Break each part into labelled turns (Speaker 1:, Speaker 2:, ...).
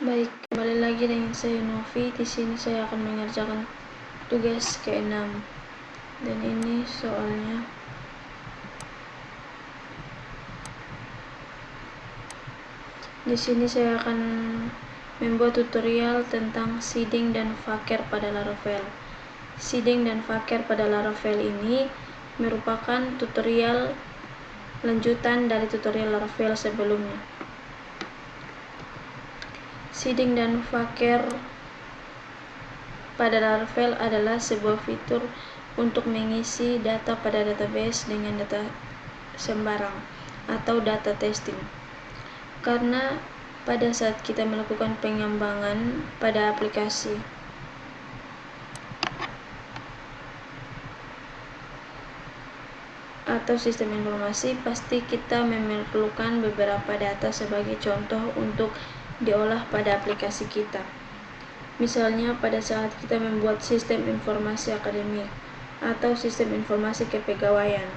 Speaker 1: Baik, kembali lagi dengan saya Novi. Di sini saya akan mengerjakan tugas ke-6 dan ini soalnya. Di sini saya akan membuat tutorial tentang seeding dan vaker pada Laravel. Seeding dan vaker pada Laravel ini merupakan tutorial lanjutan dari tutorial Laravel sebelumnya. Seeding dan vaker pada Laravel adalah sebuah fitur untuk mengisi data pada database dengan data sembarang atau data testing. Karena pada saat kita melakukan pengembangan pada aplikasi atau sistem informasi, pasti kita memerlukan beberapa data sebagai contoh untuk diolah pada aplikasi kita. Misalnya pada saat kita membuat sistem informasi akademik atau sistem informasi kepegawaian,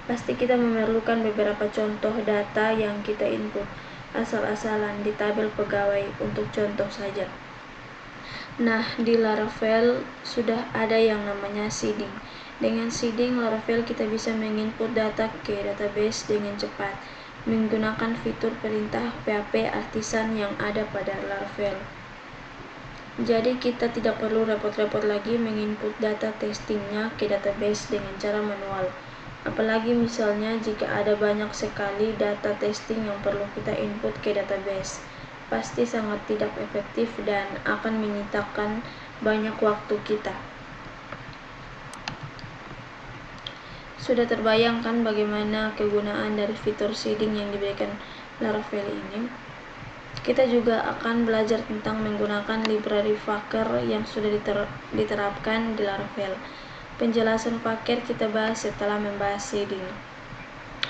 Speaker 1: pasti kita memerlukan beberapa contoh data yang kita input asal-asalan di tabel pegawai untuk contoh saja. Nah, di Laravel sudah ada yang namanya seeding. Dengan seeding, Laravel kita bisa menginput data ke database dengan cepat menggunakan fitur perintah PHP artisan yang ada pada Laravel. Jadi kita tidak perlu repot-repot lagi menginput data testingnya ke database dengan cara manual. Apalagi misalnya jika ada banyak sekali data testing yang perlu kita input ke database, pasti sangat tidak efektif dan akan menyitakan banyak waktu kita. Sudah terbayangkan bagaimana kegunaan dari fitur seeding yang diberikan Laravel ini? Kita juga akan belajar tentang menggunakan library vaker yang sudah diterapkan di Laravel. Penjelasan vaker kita bahas setelah membahas seeding.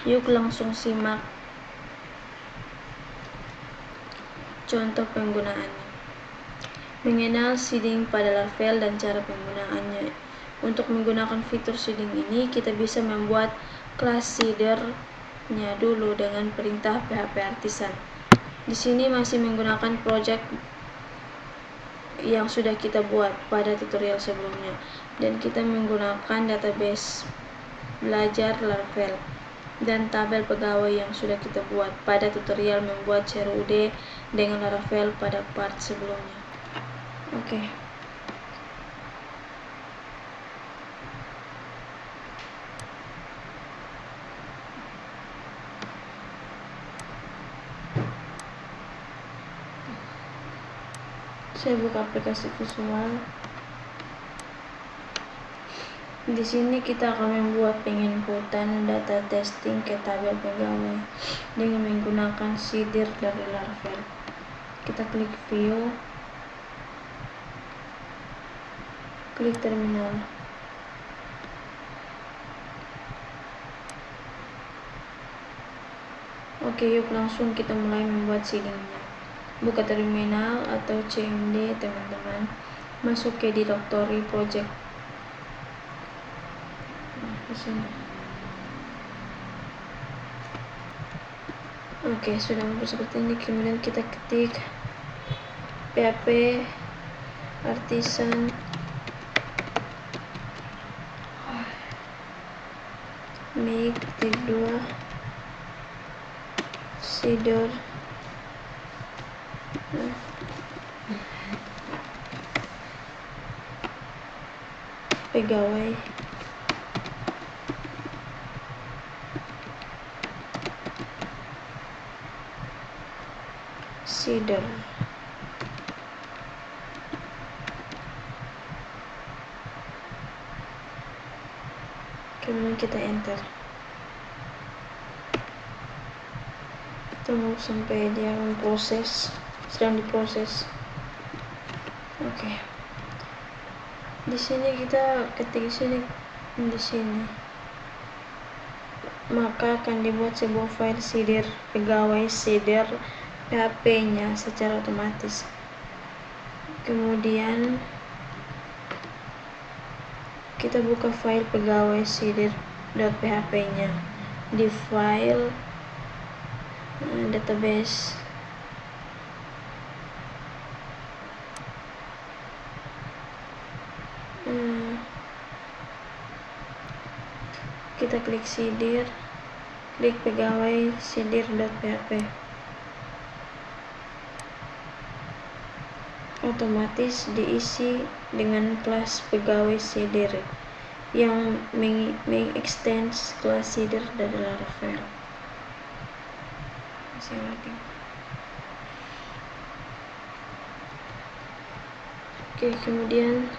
Speaker 1: Yuk langsung simak contoh penggunaannya. Mengenal seeding pada Laravel dan cara penggunaannya. Untuk menggunakan fitur seeding ini, kita bisa membuat kelas seeder-nya dulu dengan perintah PHP artisan. Di sini masih menggunakan project yang sudah kita buat pada tutorial sebelumnya, dan kita menggunakan database belajar Laravel dan tabel pegawai yang sudah kita buat pada tutorial membuat CRUD dengan Laravel pada part sebelumnya. Oke. Saya buka aplikasi visual. Di sini kita akan membuat penginputan data testing ke tabel pegawai dengan menggunakan seeder dari Laravel. Kita klik view, klik terminal. Oke, yuk langsung kita mulai membuat seedingnya. Buka terminal atau CMD teman-teman, masuk ke directory project. Di sini. Oke, sudah muncul seperti ini. Kemudian kita ketik PHP artisan make ketik 2 seeder pegawai seeder. Kemudian kita enter. Tunggu sampai dia memproses, sedang diproses. Oke. Di sini kita ketik di sini. Maka akan dibuat sebuah file seeder pegawai seeder PHP-nya secara otomatis. Kemudian kita buka file pegawai seeder.php-nya di file database. kita klik sidir, klik pegawai sidir.php. Otomatis diisi dengan kelas pegawai sidir yang mengextend kelas sidir dari Laravel. Oke, kemudian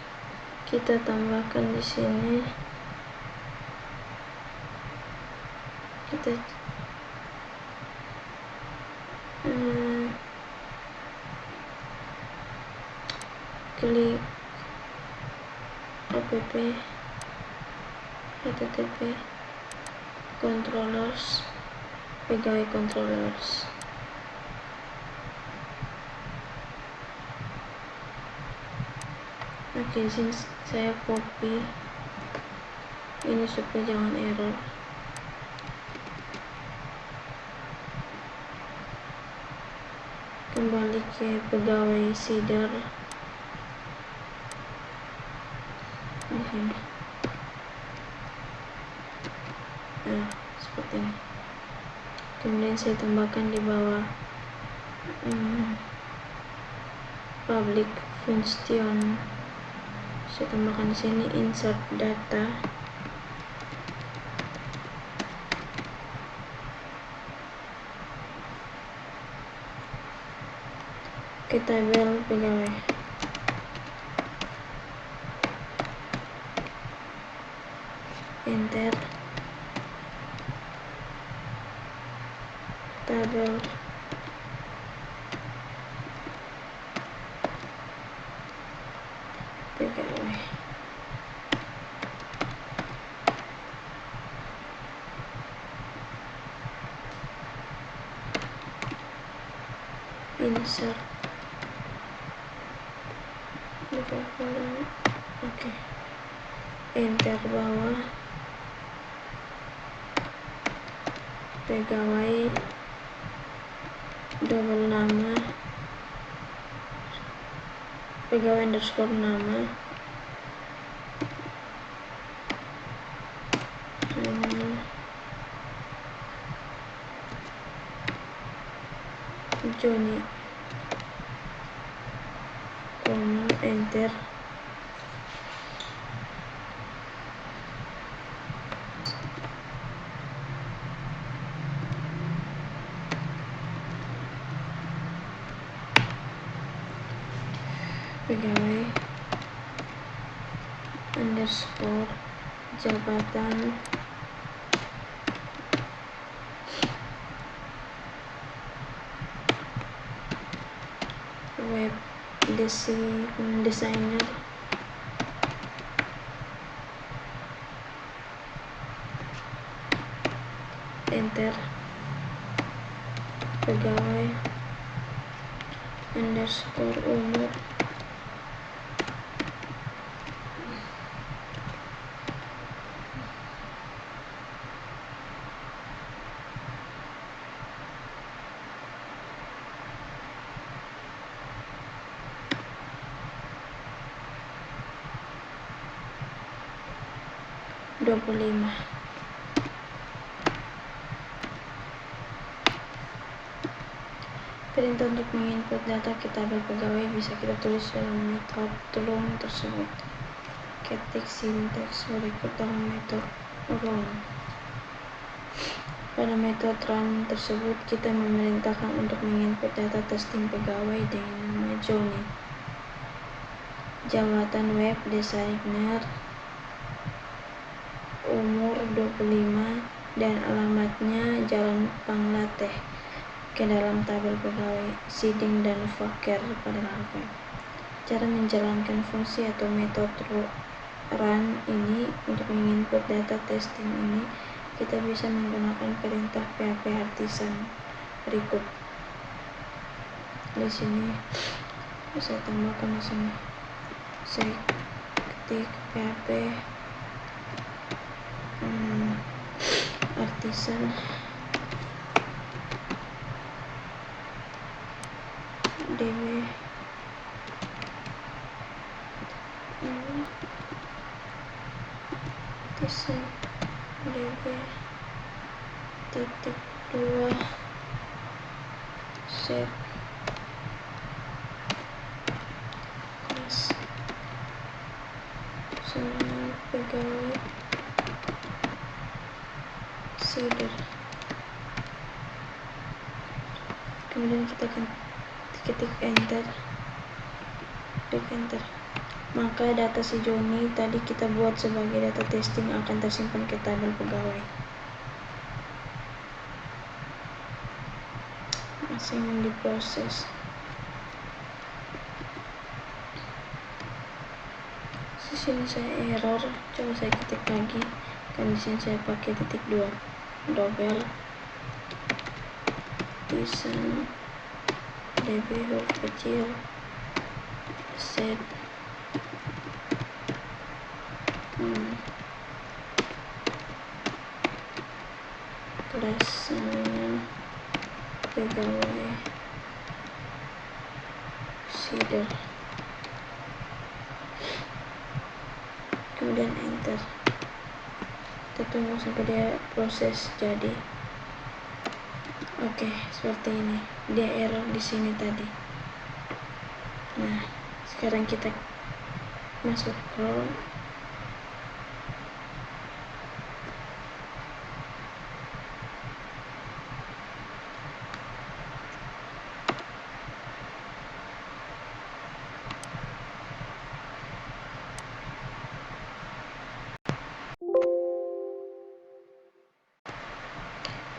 Speaker 1: kita tambahkan di sini, kita klik app http controllers, pegawai controllers. Oke, sini saya copy ini supaya jangan error. Kembali ke pegawai sidir di sini. Nah, seperti ini. Kemudian saya tambahkan di bawah public function. Saya tambahkan di sini insert data. Ke tabel pegawai. Enter. Tabel pegawai. Insert. Oke. Enter bawah. Pegawai double nama, pegawai underscore nama, Johnny, enter. Pegawai underscore jabatan web designer, enter. Pegawai underscore umur, dua puluh lima. Perintah untuk menginput data ke tabel pegawai bisa kita tulis dalam metode run tersebut. Ketik sinteks berikut dalam metode run. Pada metode run tersebut kita memerintahkan untuk menginput data testing pegawai dengan nama Johnny, jabatan web designer, umur 25, dan alamatnya Jalan Panglateh ke dalam tabel pegawai seeding dan Fokker pada Laravel. Cara menjalankan fungsi atau metode run ini untuk menginput data testing ini, kita bisa menggunakan perintah PHP artisan berikut. Di sini saya tambahkan di sini. Saya ketik PHP artisan db artisan db titik 2 set kelas sama pegawai seeder. Kemudian kita akan ketik enter, klik enter. Maka data si Joni tadi kita buat sebagai data testing akan tersimpan ke tabel pegawai. Masih diproses. Di sini saya error, coba saya ketik lagi. Kan di sini saya pakai titik 2 double tulisan db huruf kecil set kelas sama pegawai seeder, kemudian enter. Kita tunggu sampai dia proses jadi. Oke, seperti ini. Dia error di sini tadi. Nah, sekarang kita masuk Chrome.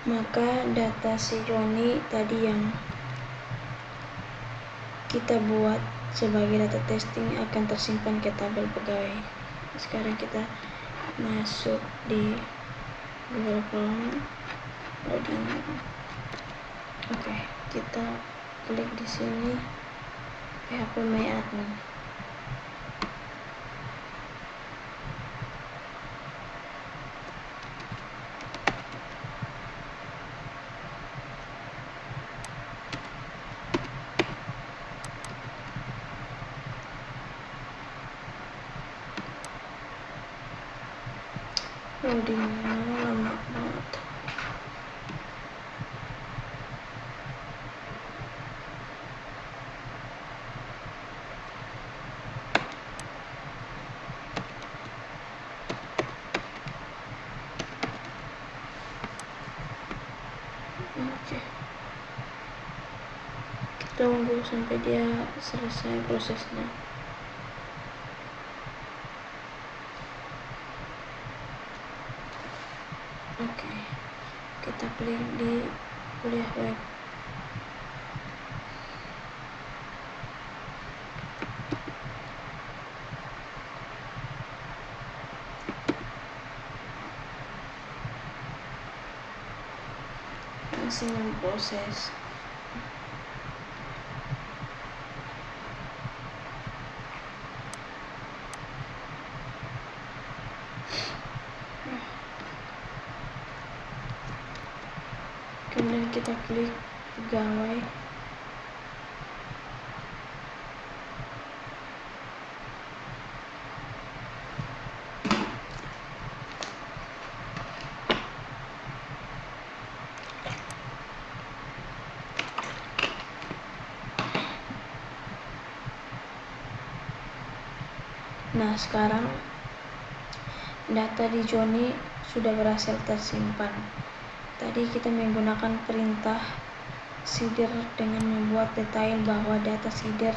Speaker 1: Maka data si Joni tadi yang kita buat sebagai data testing akan tersimpan ke tabel pegawai. Sekarang kita masuk di Google Chrome, loading. Oke, kita klik di sini PHP My Admin. Loadingnya lama banget. Oke, kita tunggu sampai dia selesai prosesnya. Oke, kita klik di kuliah web. Masih memproses. Kemudian kita klik pegawai. Nah, sekarang data di Joni sudah berhasil tersimpan. Tadi kita menggunakan perintah seeder dengan membuat detail bahwa data seeder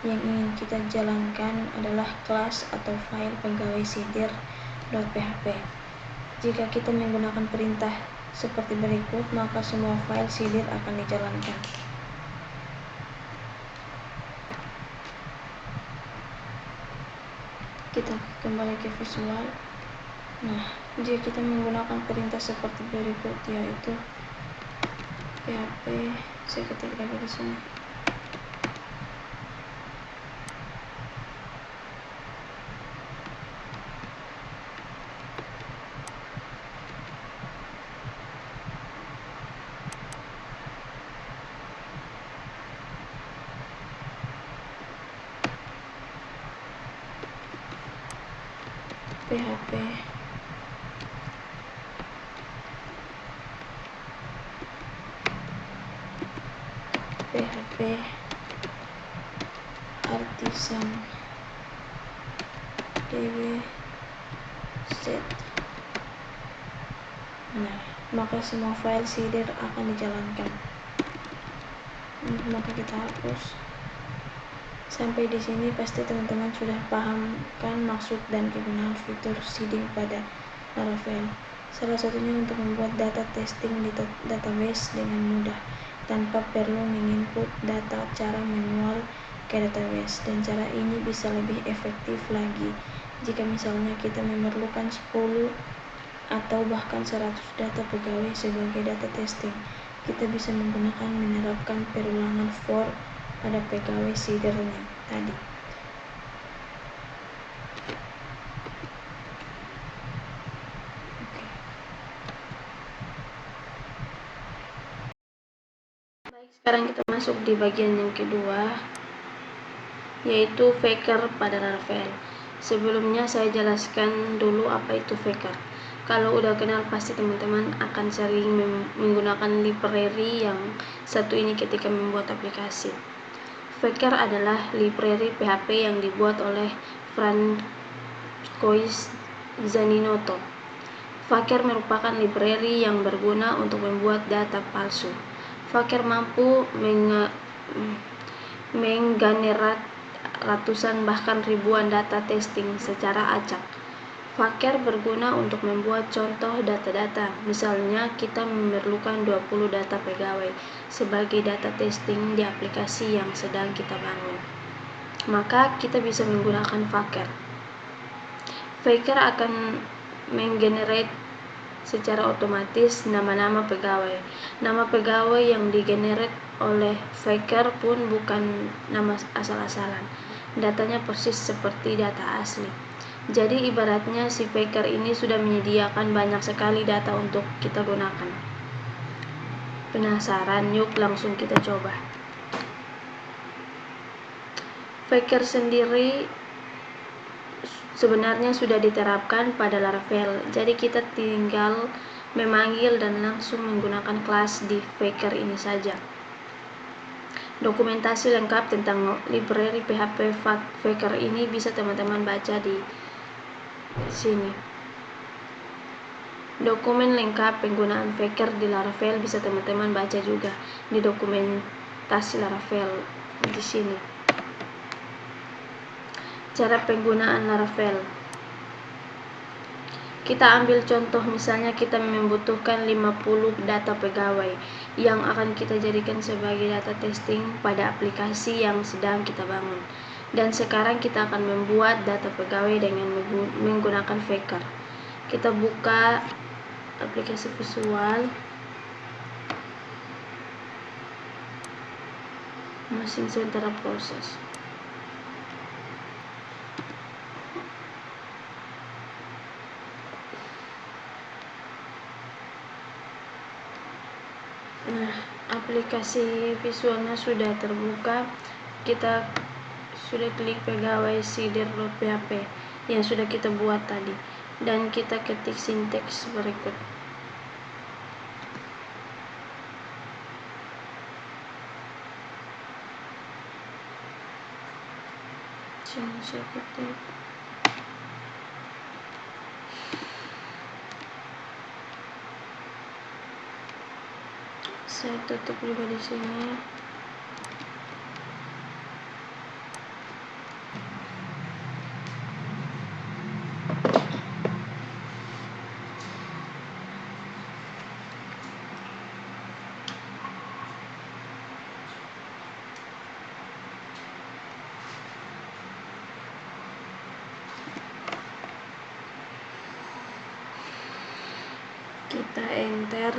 Speaker 1: yang ingin kita jalankan adalah kelas atau file pegawai seeder.php. Jika kita menggunakan perintah seperti berikut, maka semua file seeder akan dijalankan. Kita kembali ke visual. Nah, jika kita menggunakan perintah seperti berikut, yaitu php, saya ketik lagi di sini. php artisan db set. Nah, maka semua file seeder akan dijalankan. Maka kita hapus. Sampai di sini pasti teman-teman sudah paham kan maksud dan kegunaan fitur seeding pada Laravel. Salah satunya untuk membuat data testing di database dengan mudah tanpa perlu menginput data cara manual ke database, dan cara ini bisa lebih efektif lagi jika misalnya kita memerlukan 10 atau bahkan 100 data pegawai sebagai data testing. Kita bisa menggunakan menerapkan perulangan for pada pegawai seedernya tadi. Baik, sekarang kita masuk di bagian yang kedua, yaitu Faker pada Laravel. Sebelumnya saya jelaskan dulu apa itu Faker. Kalau udah kenal pasti teman-teman akan sering menggunakan library yang satu ini ketika membuat aplikasi. Faker adalah library PHP yang dibuat oleh Francois Zaninotto. Faker merupakan library yang berguna untuk membuat data palsu. Faker mampu menggenerate ratusan bahkan ribuan data testing secara acak. Faker berguna untuk membuat contoh data-data. Misalnya kita memerlukan 20 data pegawai sebagai data testing di aplikasi yang sedang kita bangun. Maka kita bisa menggunakan Faker. Faker akan menggenerate secara otomatis nama-nama pegawai. Nama pegawai yang digenerate oleh Faker pun bukan nama asal-asalan. Datanya persis seperti data asli. Jadi ibaratnya si Faker ini sudah menyediakan banyak sekali data untuk kita gunakan. Penasaran? Yuk langsung kita coba. Faker sendiri sebenarnya sudah diterapkan pada Laravel. Jadi kita tinggal memanggil dan langsung menggunakan kelas di Faker ini saja. Dokumentasi lengkap tentang library PHP Faker ini bisa teman-teman baca di sini. Dokumen lengkap penggunaan Faker di Laravel bisa teman-teman baca juga di dokumentasi Laravel di sini. Cara penggunaan Laravel. Kita ambil contoh, misalnya kita membutuhkan 50 data pegawai yang akan kita jadikan sebagai data testing pada aplikasi yang sedang kita bangun. Dan sekarang kita akan membuat data pegawai dengan menggunakan Faker. Kita buka aplikasi visual, mesin sementara proses. Nah, aplikasi visualnya sudah terbuka. Kita sudah klik pegawai seeder.php yang sudah kita buat tadi, dan kita ketik sinteks berikut. Sini saya ketik saya tutup juga di sini. Kita enter.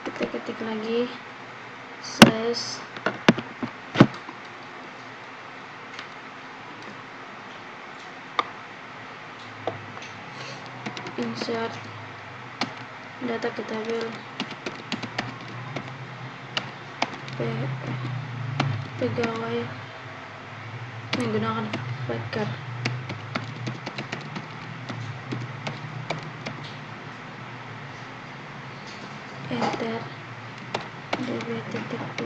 Speaker 1: Kita ketik lagi slash insert data ke tabel pegawai menggunakan Faker. enter db.2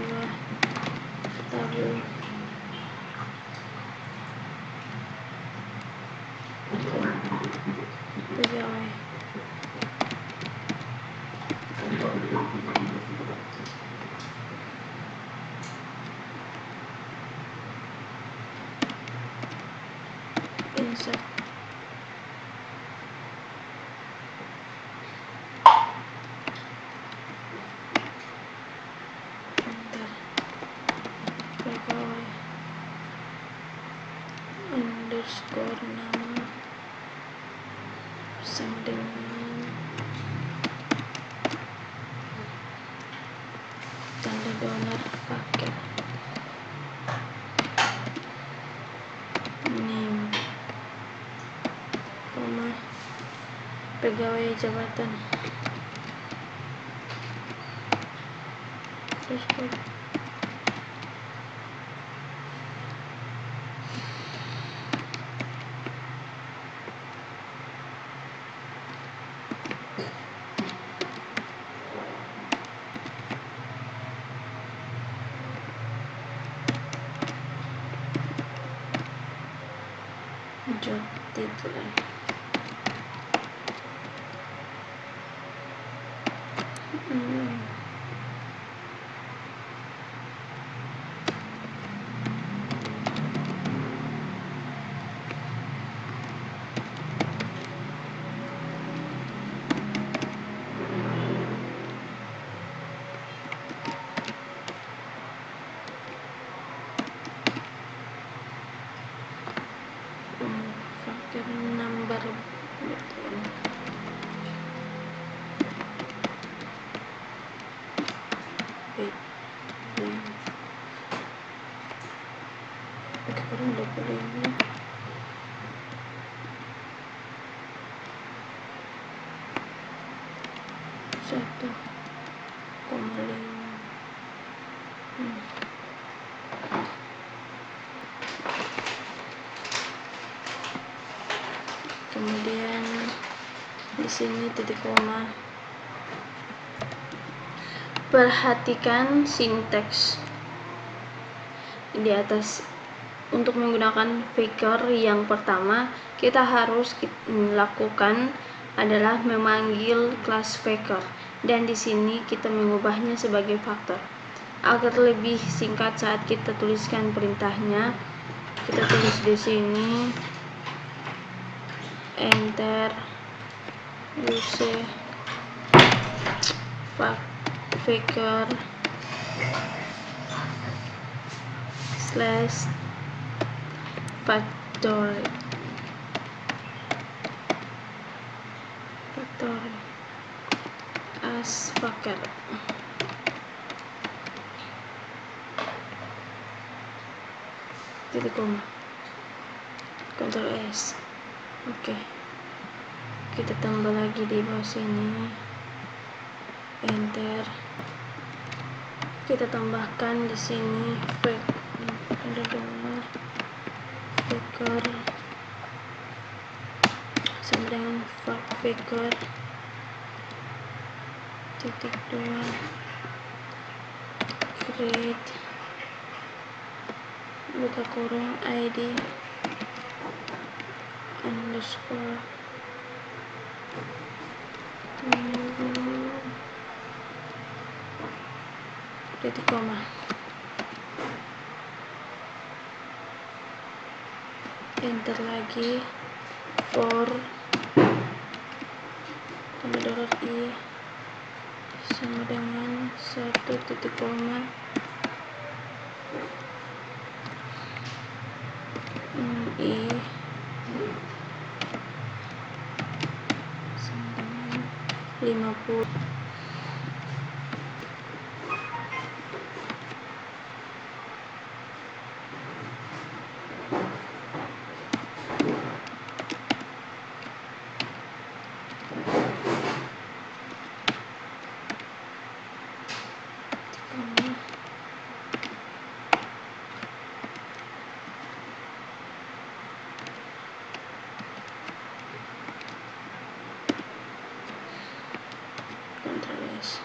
Speaker 1: tabel pegawai insert enter pegawai underscore nama sama dengan tanda dolar paket name koma pegawai jabatan underscore job title fakir number kurang 25 kemudian di sini titik koma. Perhatikan sinteks di atas. Untuk menggunakan faktor yang pertama, kita harus lakukan adalah memanggil kelas faktor, dan di sini kita mengubahnya sebagai faktor. Agar lebih singkat saat kita tuliskan perintahnya, kita tulis di sini enter use faktor slash factory as faktor titik koma Ctrl S. Oke, kita tambah lagi di bawah sini enter, kita tambahkan di sini faktor sama dengan faktor titik 2 create buka kurung id underscore titik koma enter lagi for tanda dolar i sama dengan 1 titik koma i sama dengan 50. Ctrl S.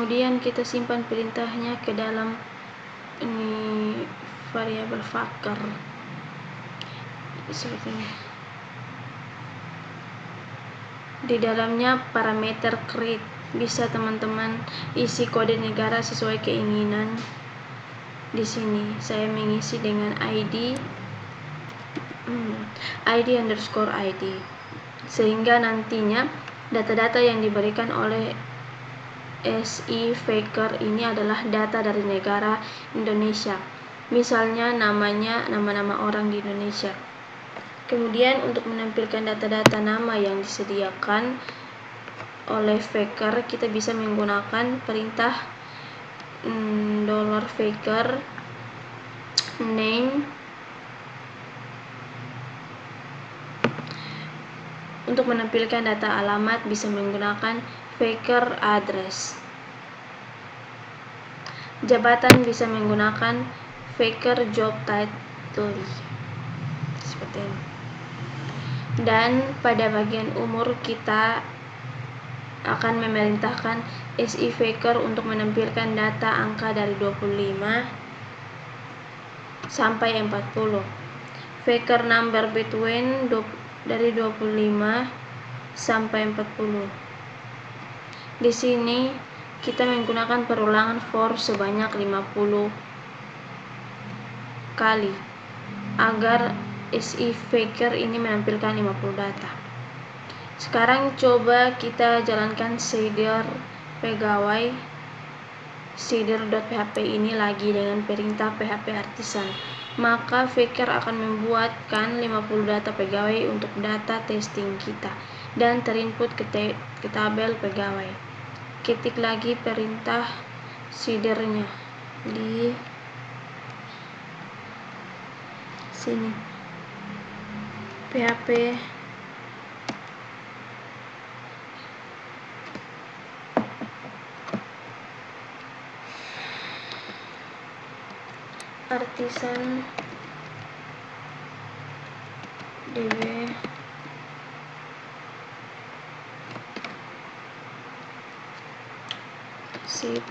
Speaker 1: Kemudian kita simpan perintahnya ke dalam ini variabel faktor seperti ini. Di dalamnya parameter create, bisa teman-teman isi kode negara sesuai keinginan. Di sini saya mengisi dengan ID underscore ID, sehingga nantinya data-data yang diberikan oleh SI Faker ini adalah data dari negara Indonesia. Misalnya namanya nama-nama orang di Indonesia. Kemudian untuk menampilkan data-data nama yang disediakan oleh Faker, kita bisa menggunakan perintah $faker name. Untuk menampilkan data alamat bisa menggunakan Faker address. Jabatan bisa menggunakan Faker job title seperti ini. Dan pada bagian umur kita akan memerintahkan SI Faker untuk menampilkan data angka dari 25 sampai 40. Faker number between dari 25 sampai 40. Di sini kita menggunakan perulangan for sebanyak 50 kali agar SI Faker ini menampilkan 50 data. Sekarang coba kita jalankan shader pegawai shader.php ini lagi dengan perintah php artisan. Maka Faker akan membuatkan 50 data pegawai untuk data testing kita dan terinput ke tabel pegawai. Ketik lagi perintah shadernya di sini, php artisan db sip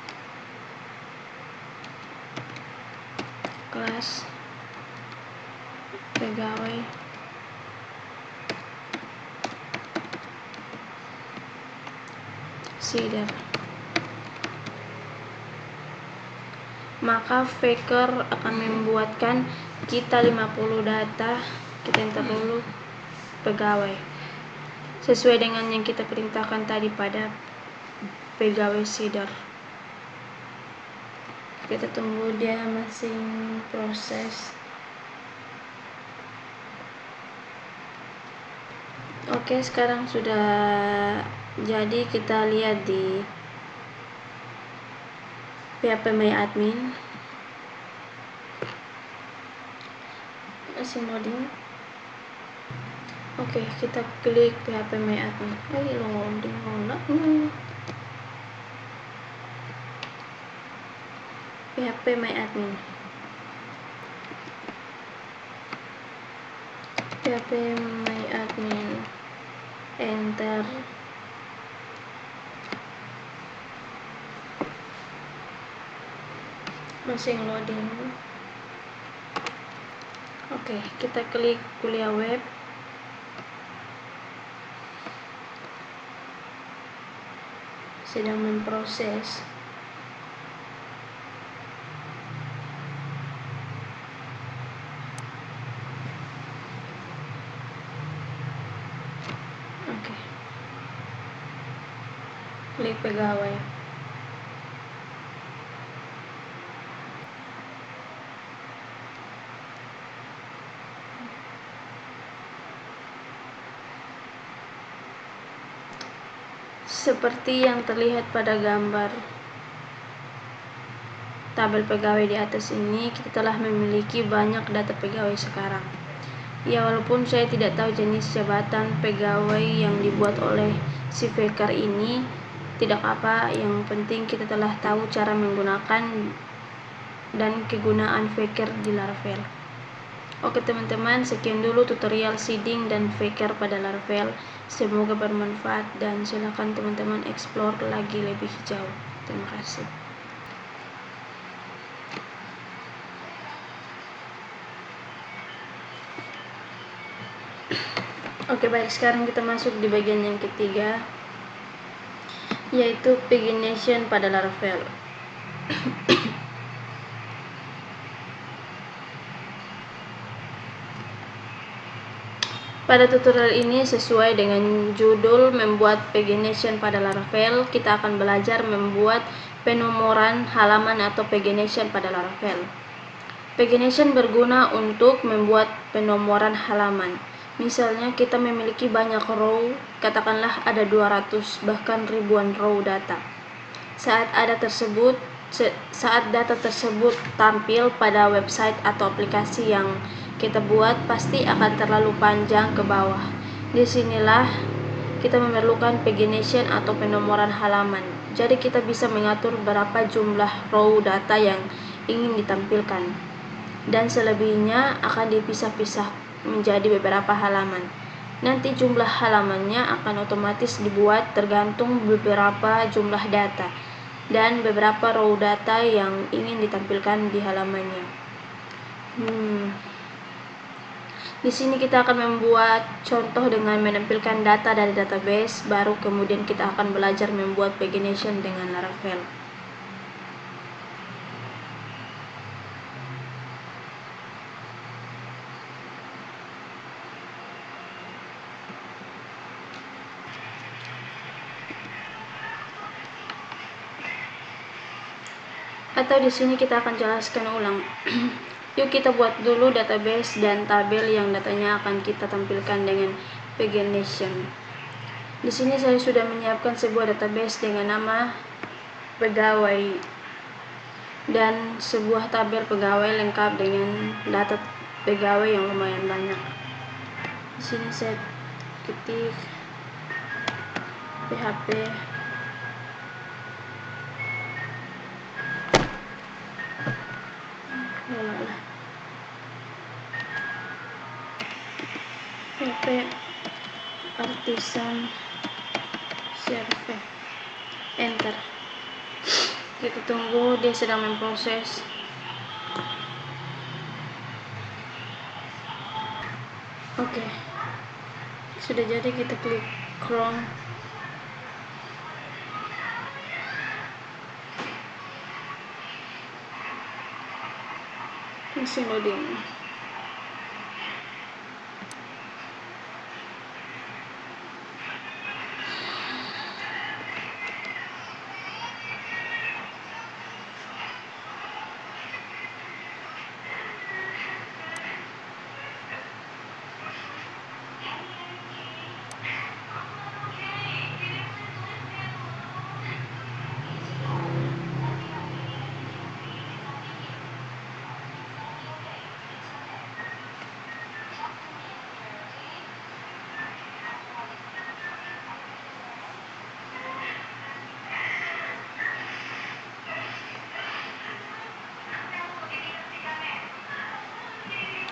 Speaker 1: kelas pegawai shader. Maka Faker akan membuatkan kita 50 data. Kita enter dulu pegawai sesuai dengan yang kita perintahkan tadi pada pegawai shader. Kita tunggu dia masih proses. Oke, sekarang sudah jadi. Kita lihat di PHP My Admin masih loading. Oke, kita klik PHP My Admin. Loading PHP My Admin. PHP My Admin, enter. Masih loading. Oke, kita klik kuliah web. Sedang memproses. Oke. Klik pegawai. Seperti yang terlihat pada gambar tabel pegawai di atas ini, kita telah memiliki banyak data pegawai sekarang. Ya, walaupun saya tidak tahu jenis jabatan pegawai yang dibuat oleh si Faker ini, tidak apa, yang penting kita telah tahu cara menggunakan dan kegunaan Faker di Laravel. Oke teman-teman, sekian dulu tutorial seeding dan Faker pada Laravel. Semoga bermanfaat dan silakan teman-teman explore lagi lebih jauh. Terima kasih. Oke, baik, sekarang kita masuk di bagian yang ketiga, yaitu pagination pada Laravel. Pada tutorial ini, sesuai dengan judul membuat pagination pada Laravel, kita akan belajar membuat penomoran halaman atau pagination pada Laravel. Pagination berguna untuk membuat penomoran halaman. Misalnya kita memiliki banyak row, katakanlah ada 200 bahkan ribuan row data. Saat data tersebut tampil pada website atau aplikasi yang kita buat, pasti akan terlalu panjang ke bawah. Disinilah kita memerlukan pagination atau penomoran halaman. Jadi kita bisa mengatur berapa jumlah row data yang ingin ditampilkan, dan selebihnya akan dipisah-pisah menjadi beberapa halaman. Nanti jumlah halamannya akan otomatis dibuat tergantung beberapa jumlah data dan beberapa row data yang ingin ditampilkan di halamannya. Di sini kita akan membuat contoh dengan menampilkan data dari database, baru kemudian kita akan belajar membuat pagination dengan Laravel. Atau di sini kita akan jelaskan ulang. Yuk kita buat dulu database dan tabel yang datanya akan kita tampilkan dengan pagination. Di sini saya sudah menyiapkan sebuah database dengan nama pegawai dan sebuah tabel pegawai lengkap dengan data pegawai yang lumayan banyak. Di sini saya ketik PHP artisan server, enter. Kita tunggu, dia sedang memproses. Oke, sudah jadi. Kita klik Chrome. Mesin loading.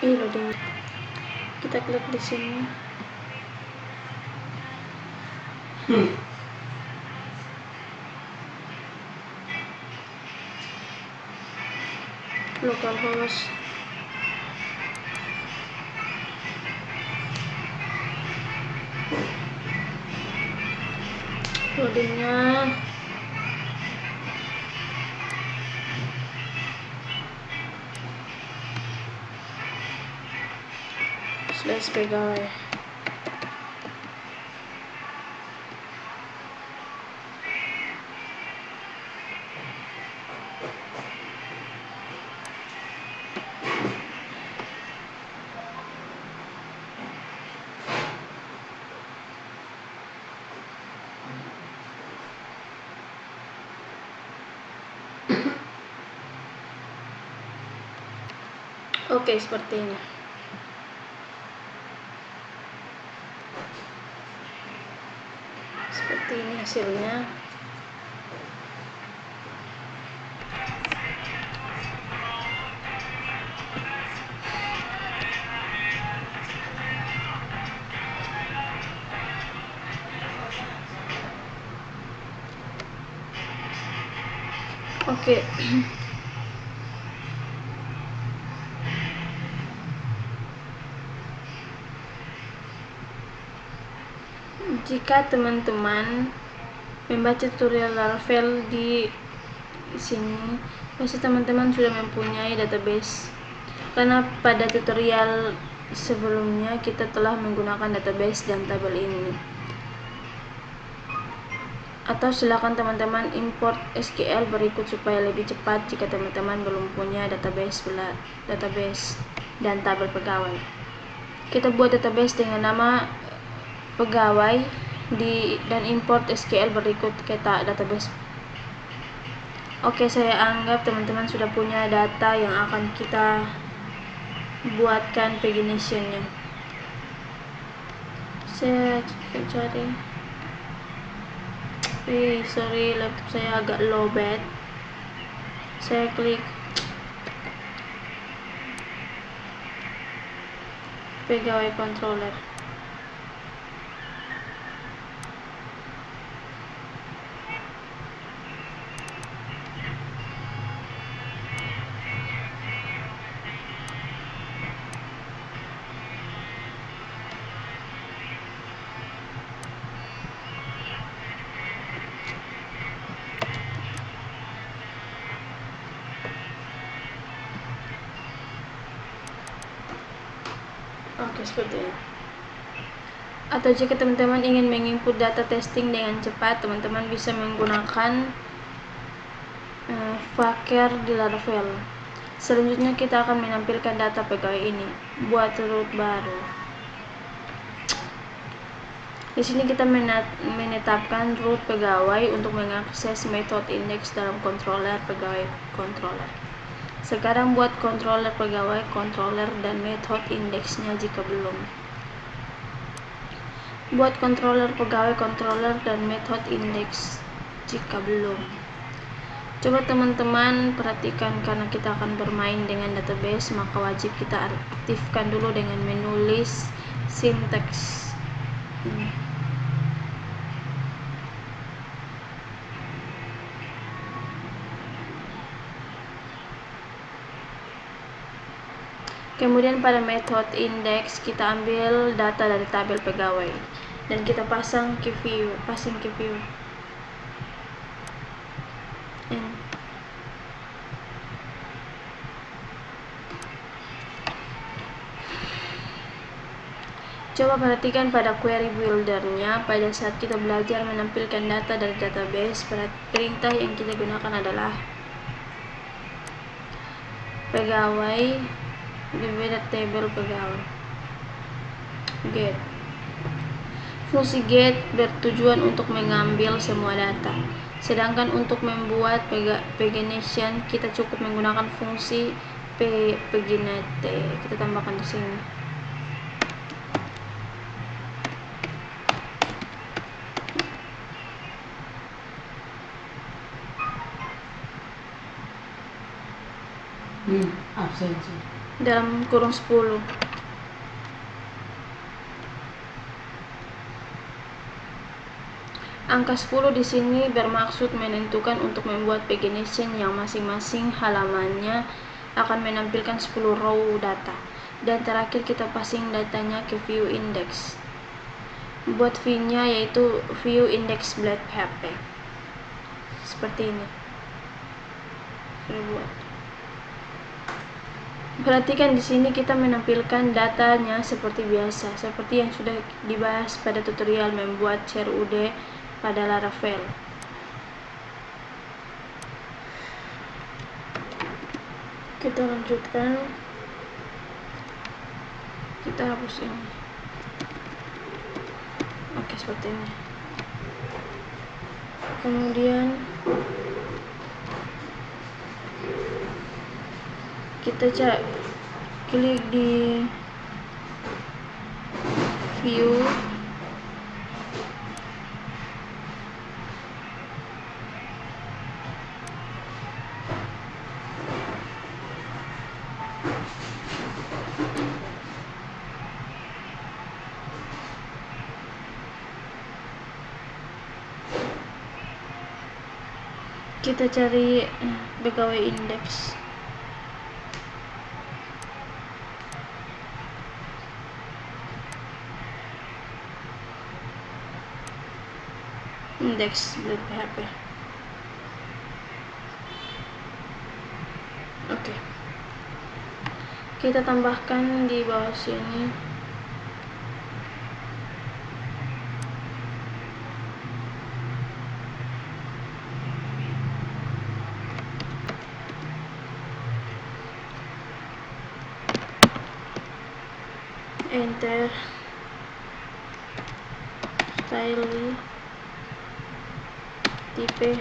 Speaker 1: Loading. Kita klik di sini. Localhost. Loadingnya /pegawai. Oke, seperti ini. Seperti ini hasilnya. Oke. Jika teman-teman membaca tutorial Laravel di sini, pasti teman-teman sudah mempunyai database, karena pada tutorial sebelumnya kita telah menggunakan database dan tabel ini. Atau silakan teman-teman import SQL berikut supaya lebih cepat jika teman-teman belum punya database dan tabel pegawai. Kita buat database dengan nama pegawai dan import SQL berikut kita database. Oke, saya anggap teman-teman sudah punya data yang akan kita buatkan pagination-nya. Saya cari. Sorry, laptop saya agak lowbat. Saya klik pegawai controller. Oke, seperti ini. Atau jika teman-teman ingin menginput data testing dengan cepat, teman-teman bisa menggunakan Vaker di Laravel. Selanjutnya kita akan menampilkan data pegawai ini. Buat root baru. Di sini kita menetapkan root pegawai untuk mengakses method index dalam controller pegawai controller. Sekarang buat controller pegawai controller dan method indexnya jika belum. Buat controller pegawai controller dan method index jika belum. Coba teman-teman perhatikan, karena kita akan bermain dengan database, maka wajib kita aktifkan dulu dengan menulis syntax ini. Kemudian pada method index kita ambil data dari tabel pegawai dan kita pasang ke view. Coba perhatikan pada query builder-nya. Pada saat kita belajar menampilkan data dari database, perintah yang kita gunakan adalah pegawai divided table pegawai get. Fungsi get bertujuan untuk mengambil semua data, sedangkan untuk membuat pagination kita cukup menggunakan fungsi paginate. Kita tambahkan di sini.
Speaker 2: Absensi
Speaker 1: dalam kurung 10. Angka 10 di sini bermaksud menentukan untuk membuat pagination yang masing-masing halamannya akan menampilkan 10 row data. Dan terakhir kita passing datanya ke view index. Buat view-nya yaitu view index blade php. Seperti ini. Saya buat. Perhatikan di sini kita menampilkan datanya seperti biasa, seperti yang sudah dibahas pada tutorial membuat CRUD pada Laravel. Kita lanjutkan. Kita hapus ini. Oke, seperti ini. Kemudian kita klik di view, kita cari pegawai indeks. Indeks PHP. Oke. Kita tambahkan di bawah sini enter style tipe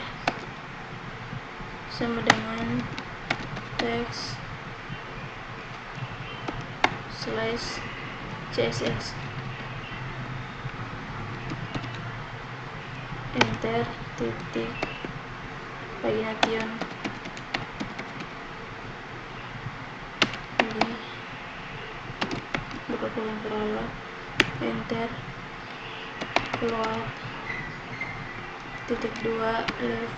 Speaker 1: sama dengan text slash css, enter titik pagination ini buka kolom perawat, enter keluar titik 2 left,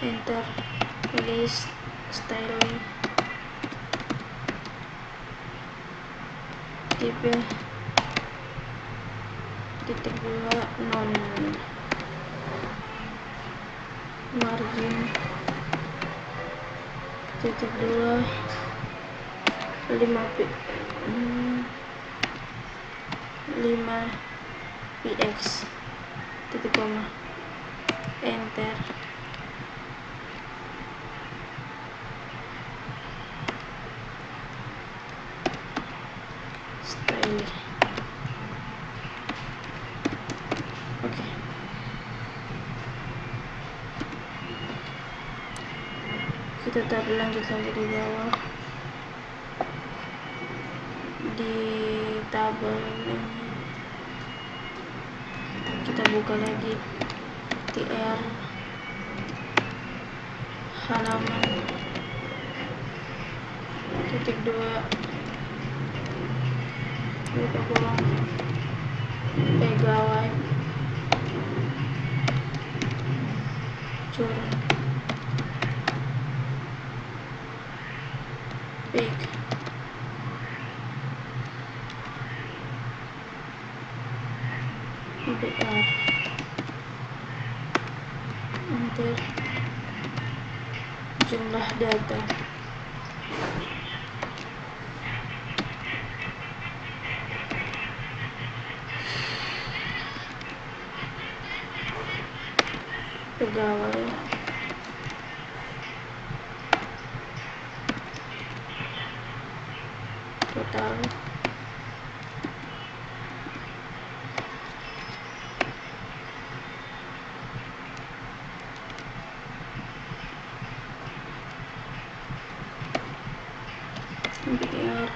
Speaker 1: enter list styling tipe titik 2 non, margin titik 2 5 px titik koma, enter style. Oke. Kita tab lanjut lagi di bawah di tabel ini kita buka lagi tr halaman titik 2 buka kolom pegawai curang pick br, enter jumlah data, pegawai total br,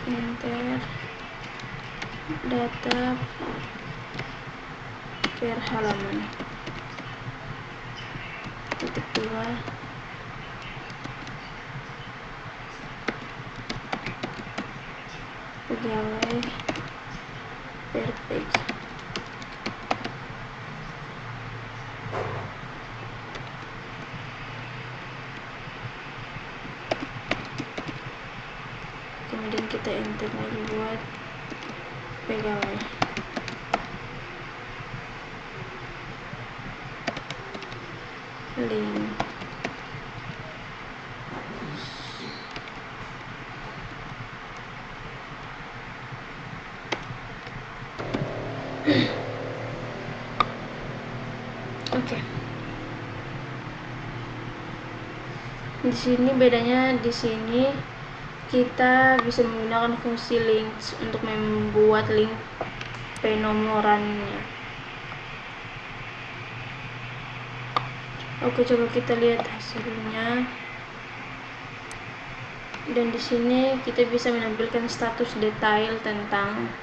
Speaker 1: enter data per halaman titik 2 pegawai per page, kemudian kita enter lagi buat pegawai. Link oke. Di sini bedanya, di sini kita bisa menggunakan fungsi links untuk membuat link penomorannya. Oke, coba kita lihat hasilnya. Dan di sini kita bisa menampilkan status detail tentang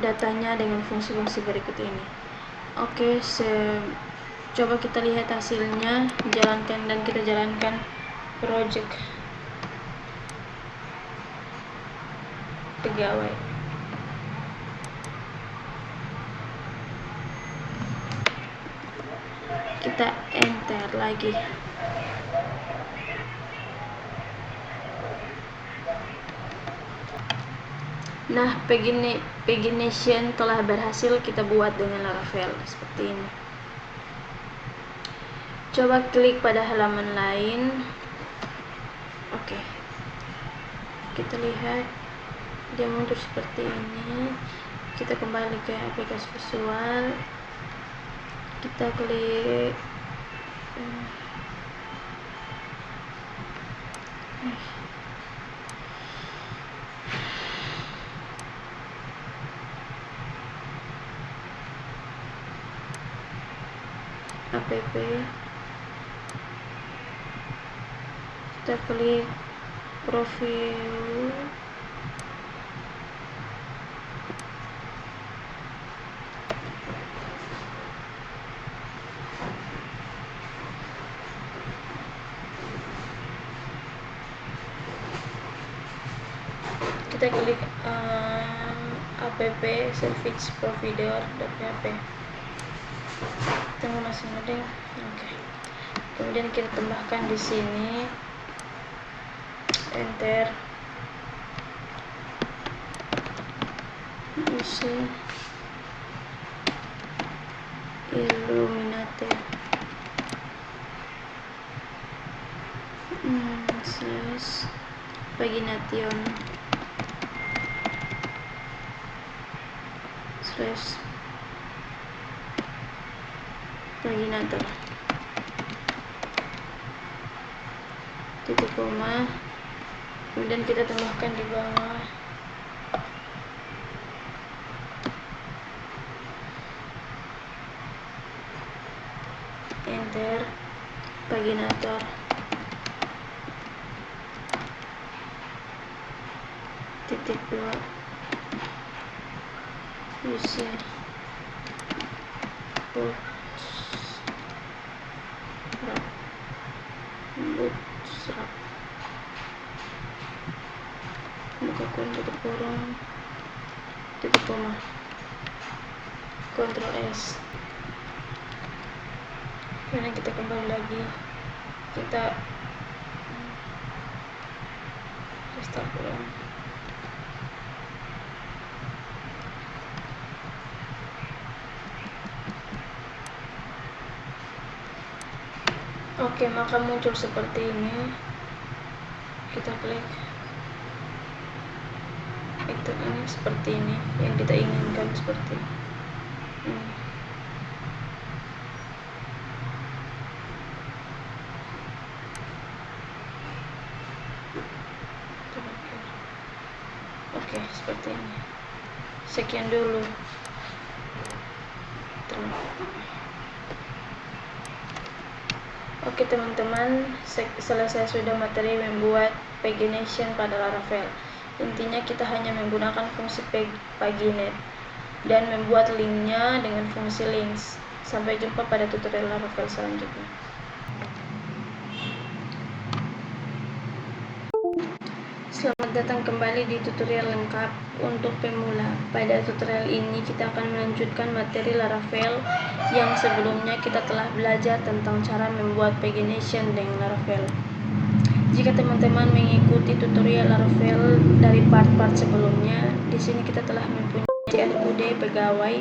Speaker 1: datanya dengan fungsi-fungsi berikut ini. Oke, coba kita lihat hasilnya, jalankan dan kita jalankan project pegawai. kita enter lagi. Nah, pagination telah berhasil kita buat dengan Laravel seperti ini. Coba klik pada halaman lain. Oke, kita lihat dia muncul seperti ini. Kita kembali ke aplikasi visual, kita klik app, kita klik profil, kita klik app service provider.php, tunggu masih loading. Oke. Kemudian kita tambahkan di sini, enter, isi Illuminate slash pagination slash paginator titik koma, kemudian kita tambahkan di bawah enter paginator titik 2 isi bootstrap buka tutup kurung titik koma, Ctrl S. Kemudian kita kembali lagi, kita restart ulang. Oke, maka muncul seperti ini. Kita klik itu ini seperti ini, yang kita inginkan seperti ini. Oke, seperti ini. Sekian dulu. Oke teman-teman, selesai sudah materi membuat pagination pada Laravel. Intinya kita hanya menggunakan fungsi paginate dan membuat linknya dengan fungsi links. Sampai jumpa pada tutorial Laravel selanjutnya. Selamat datang kembali di tutorial lengkap untuk pemula. Pada tutorial ini kita akan melanjutkan materi Laravel yang sebelumnya kita telah belajar tentang cara membuat pagination dengan Laravel. Jika teman-teman mengikuti tutorial Laravel dari part-part sebelumnya, di sini kita telah mempunyai LUD pegawai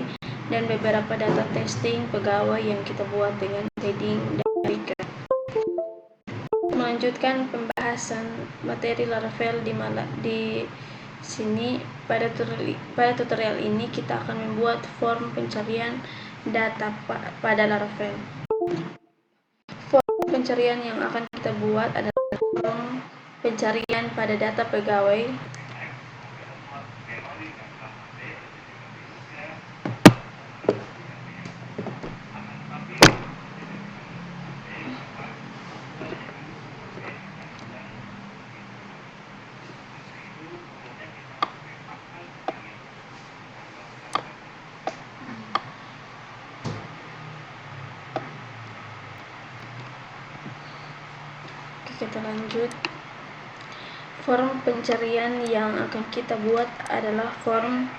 Speaker 1: dan beberapa data testing pegawai yang kita buat dengan heading dan picker. Melanjutkan pembahasan materi Laravel di sini, pada tutorial ini kita akan membuat form pencarian data pada Laravel. Form pencarian yang akan kita buat adalah form pencarian pada data pegawai kita lanjut. Form pencarian yang akan kita buat adalah form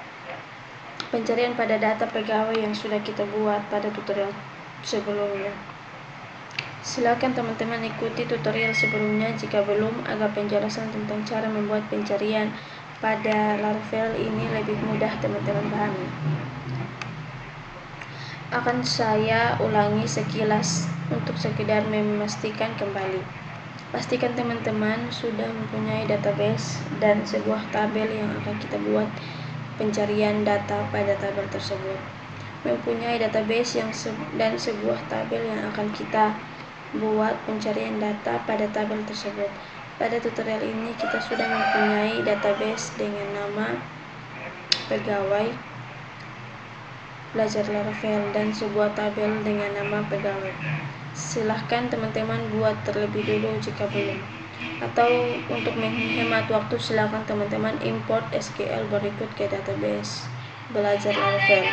Speaker 1: pencarian pada data pegawai yang sudah kita buat pada tutorial sebelumnya. Silakan teman-teman ikuti tutorial sebelumnya jika belum, agar penjelasan tentang cara membuat pencarian pada Laravel ini lebih mudah teman-teman pahami. Akan saya ulangi sekilas untuk sekedar memastikan kembali. Pastikan teman-teman sudah mempunyai database dan sebuah tabel yang akan kita buat pencarian data pada tabel tersebut. Mempunyai database dan sebuah tabel yang akan kita buat pencarian data pada tabel tersebut. Pada tutorial ini kita sudah mempunyai database dengan nama pegawai belajar Laravel dan sebuah tabel dengan nama pegawai. Silahkan teman-teman buat terlebih dulu jika belum. Atau untuk menghemat waktu, silakan teman-teman import SQL berikut ke database belajar Laravel.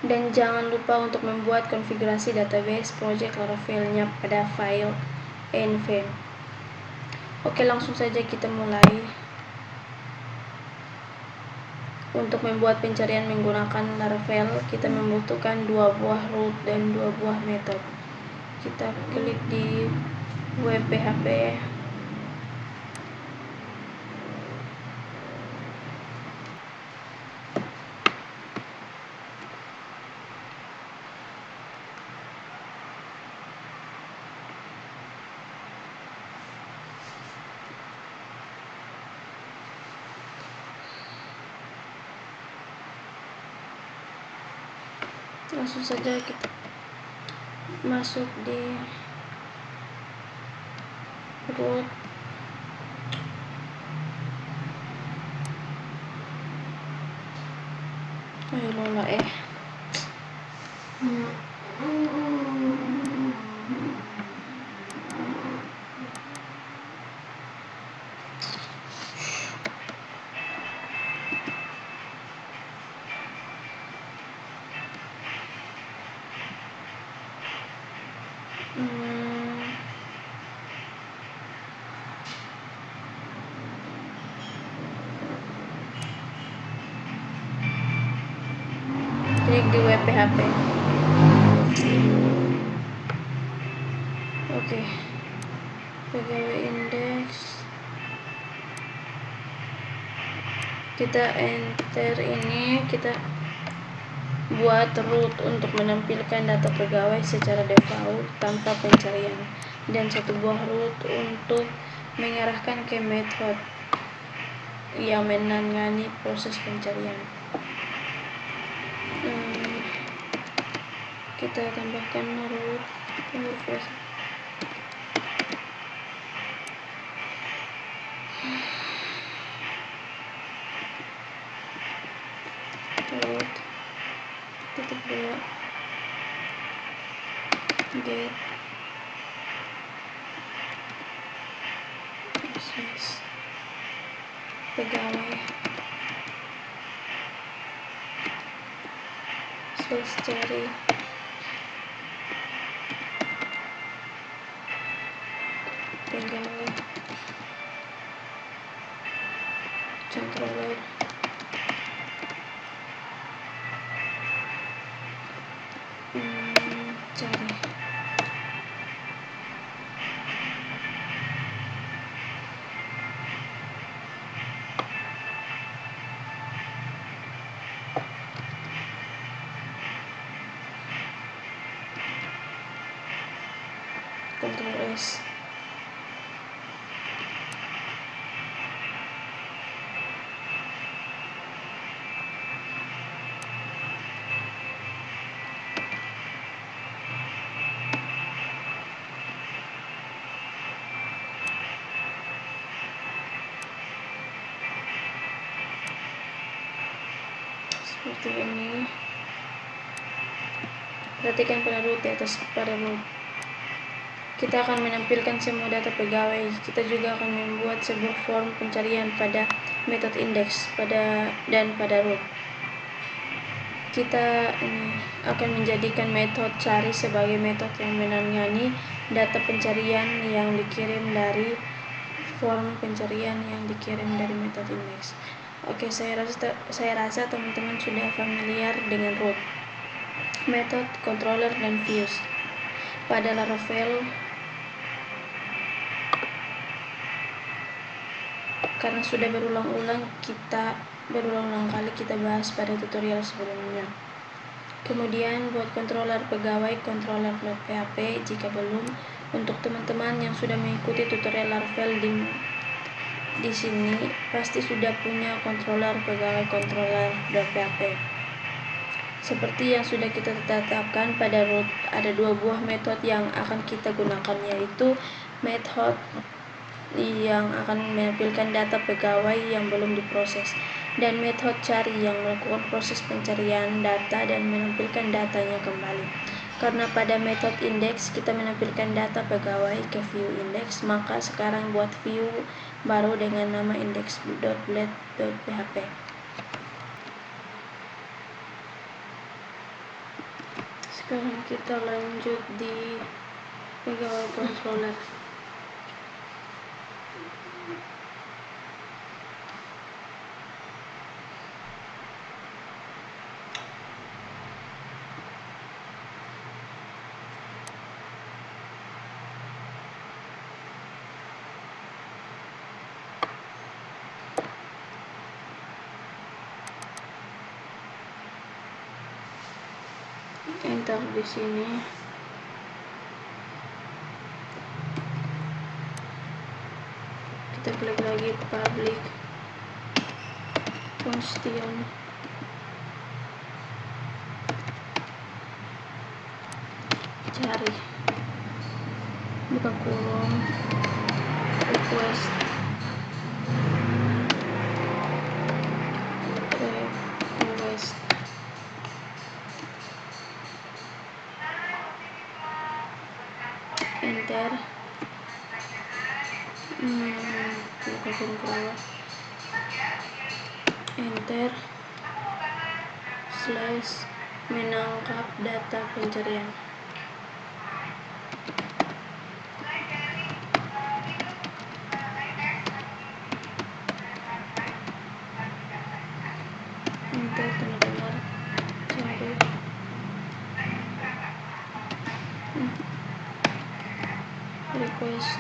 Speaker 1: Dan jangan lupa untuk membuat konfigurasi database project Laravel-nya pada file env. Oke, langsung saja kita mulai. Untuk membuat pencarian menggunakan Laravel, kita membutuhkan 2 buah root dan 2 buah method. Kita klik di web PHP. Langsung saja kita masuk di root. Ayo lola klik di web PHP. Oke, pegawai indeks, kita enter ini, kita buat root untuk menampilkan data pegawai secara default tanpa pencarian, dan 1 buah root untuk mengarahkan ke method yang menangani proses pencarian. Kita tambahkan root titik 2 get pegawai cari pegawai controller cari Ctrl S. Seperti ini. Perhatikan pada root di atas pada root. Kita akan menampilkan semua data pegawai. Kita juga akan membuat sebuah form pencarian pada metode index dan pada root. Kita akan menjadikan metode cari sebagai metode yang menangani data pencarian yang dikirim dari form pencarian yang dikirim dari metode index. Oke, saya rasa teman-teman sudah familiar dengan root, method, controller, dan views. pada Laravel karena sudah berulang-ulang kali kita bahas pada tutorial sebelumnya. Kemudian buat controller pegawai controller.php jika belum. Untuk teman-teman yang sudah mengikuti tutorial Laravel di sini pasti sudah punya controller pegawai controller.php. Seperti yang sudah kita tetapkan pada root, ada dua buah metode yang akan kita gunakan, yaitu method yang akan menampilkan data pegawai yang belum diproses, dan metode cari yang melakukan proses pencarian data dan menampilkan datanya kembali. Karena pada metode index kita menampilkan data pegawai ke view index, maka sekarang buat view baru dengan nama index.blade.php. Sekarang kita lanjut di pegawai controller. Enter di sini. Kita klik lagi public function, cari, buka kurung, request, enter, buka kurung kerawat, enter, slash, menangkap data pencarian. Enter, teman-teman, cari, request,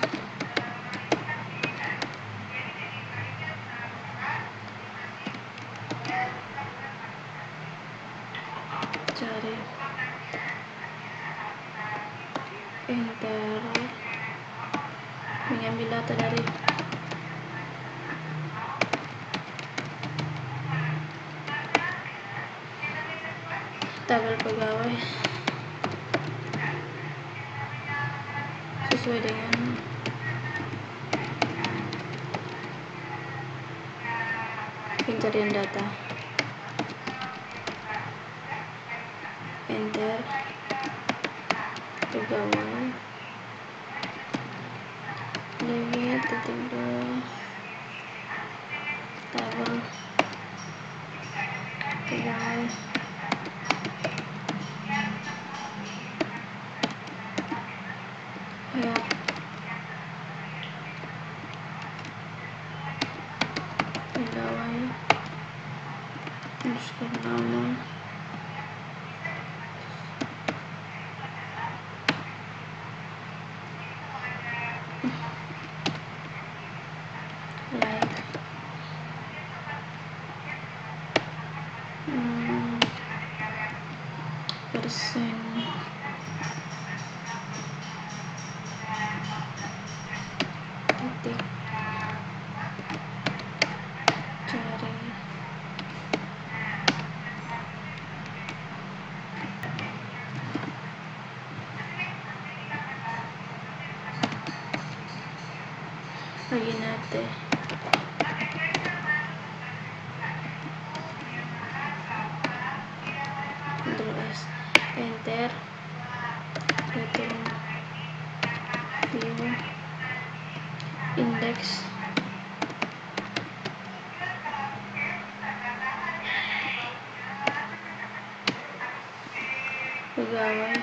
Speaker 1: cari, enter, mengambil data dari tabel pegawai sesuai dengan pencarian data. Enter, pegawai, David tabel pegawai, help, pegawai, underscore nama, like, persen, titik, cari, paginate, Ctrl S, enter, return view index, pegawai,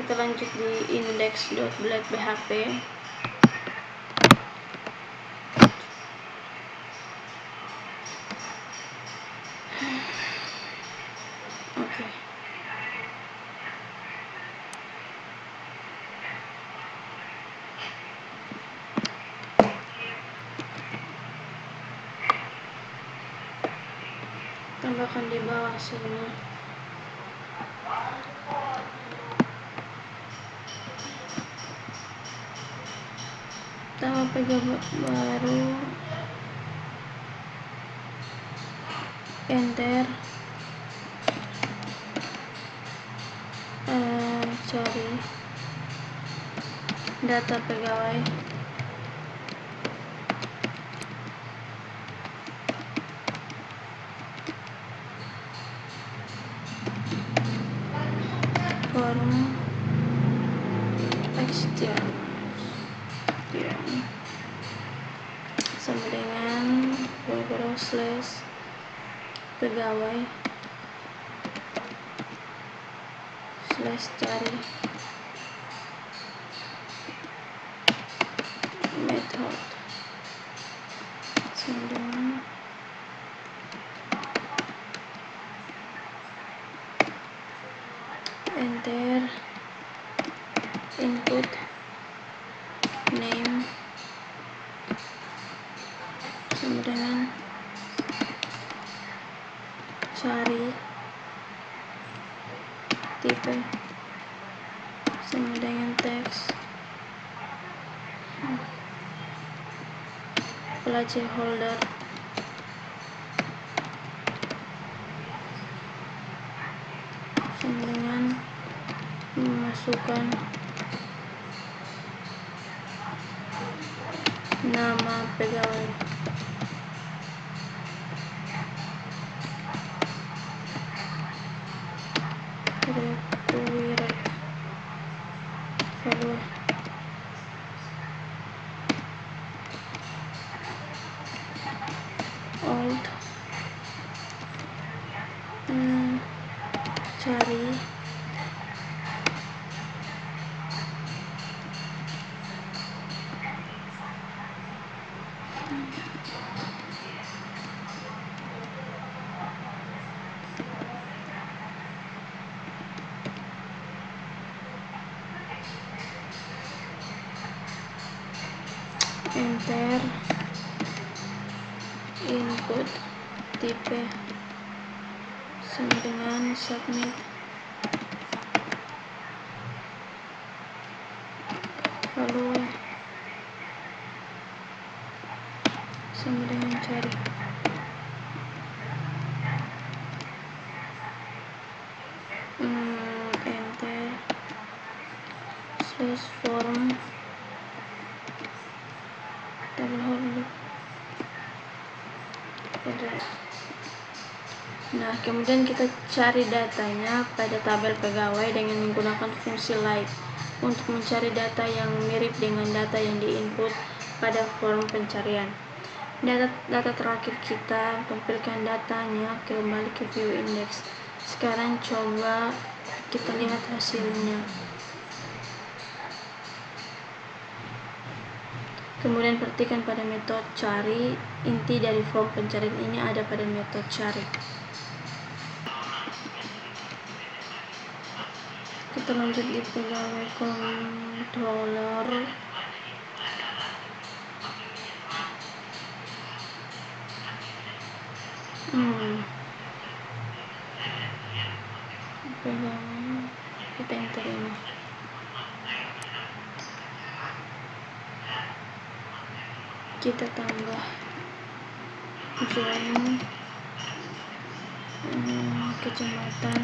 Speaker 1: kita lanjut di index.black.php. Oke. Tambahkan di bawah sini. Tambah pejabat baru, enter, cari data pegawai, form extern sama dengan slash pegawai slash cari method sama dengan enter, input name sama dengan cari tipe sama dengan teks placeholder sama dengan memasukkan nama pegawai, required value, old, cari enter, input tipe sama dengan submit, lalu sama dengan cari enter slash form double hold. Nah, kemudian kita cari datanya pada tabel pegawai dengan menggunakan fungsi like untuk mencari data yang mirip dengan data yang diinput pada form pencarian. Data terakhir kita tampilkan datanya kembali ke view index. Sekarang coba kita lihat hasilnya. Kemudian perhatikan pada metode cari, inti dari form pencarian ini ada pada metode cari. Kita lanjut di pegawai controller. Pegawai, kita enter ini. Kita tambah join kecamatan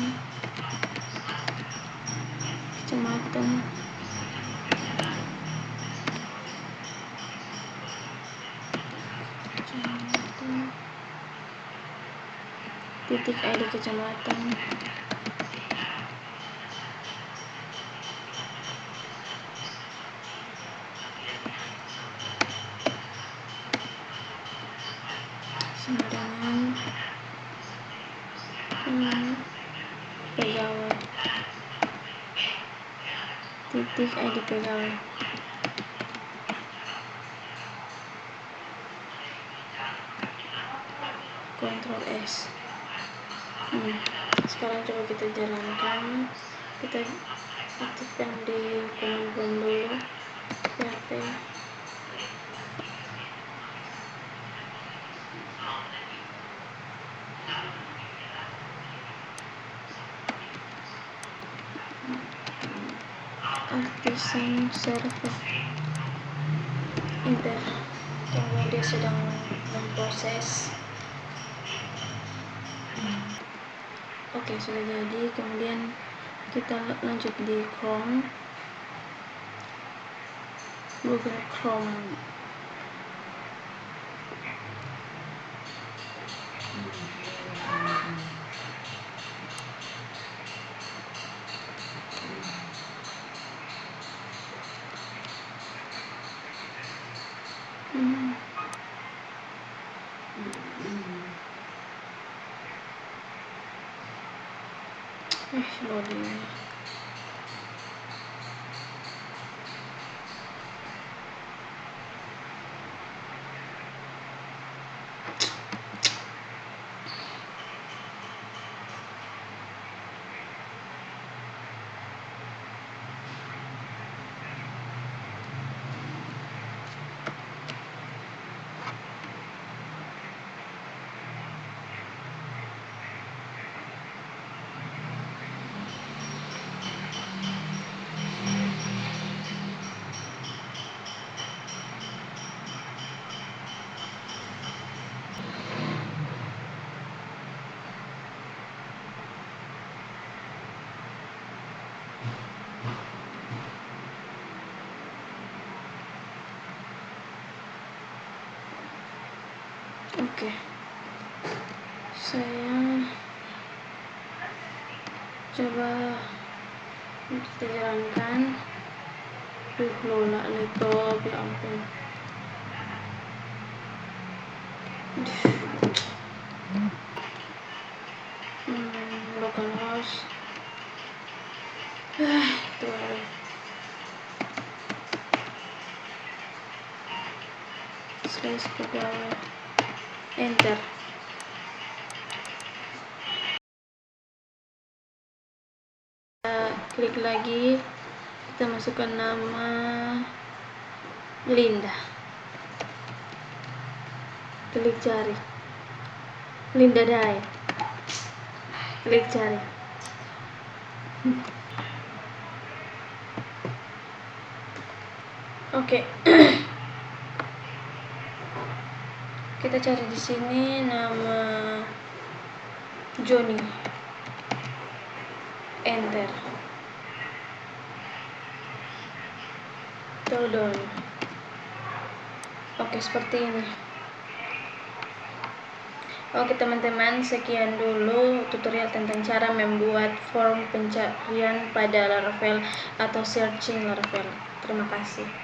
Speaker 1: titik ID kecamatan sama dengan pegawai ketik ID pegawai. Ctrl S. Sekarang coba kita jalankan. Kita aktifkan di command prompt dulu php artisan server. Enter. Tunggu, dia sedang memproses. Oke, sudah jadi. Kemudian kita lanjut di Chrome, Google Chrome. Loading. Oke, saya coba kita jalankan. Lola laptop, ya ampun. Localhost. Tuh. Slash pegawai. Enter. Klik lagi, kita masukkan nama Linda, klik cari Linda Dai, klik cari. Oke. Kita cari di sini nama Johnny. Enter. Down. Oke, seperti ini. Oke teman-teman, sekian dulu tutorial tentang cara membuat form pencarian pada Laravel atau searching Laravel. Terima kasih.